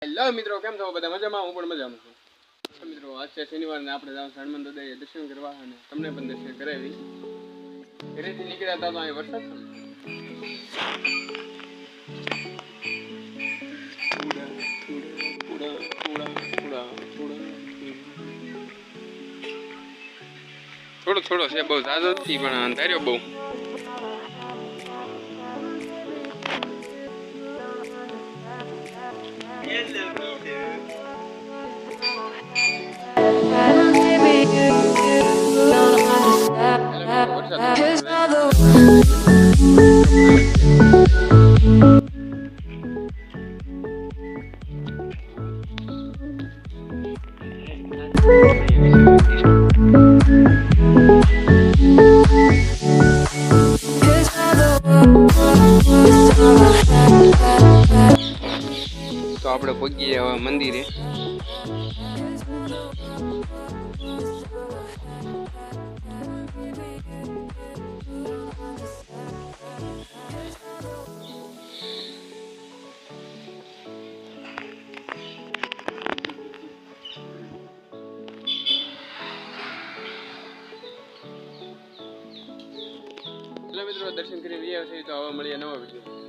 Hello મિત્રો, કેમ છો બધા? મજામાં? હું પણ મજામાં છું. મિત્રો, આજ છે શનિવાર ને આપણે જવાનું હનુમાન દાદાએ દર્શન કરવા અને તમને પણ દર્શન કરાવી. ઘરેથી નીકળ્યા હતા તો અહીં વરસાદ થોડો થોડો છે, બહુ ઝાઝો નથી પણ અંધાર્યો બહુ. તો આપણે પહોંચીએ હવે મંદિરે. મિત્રો, દર્શન કરી રહ્યા છીએ તો હવે મળીએ નવા વિડીયો.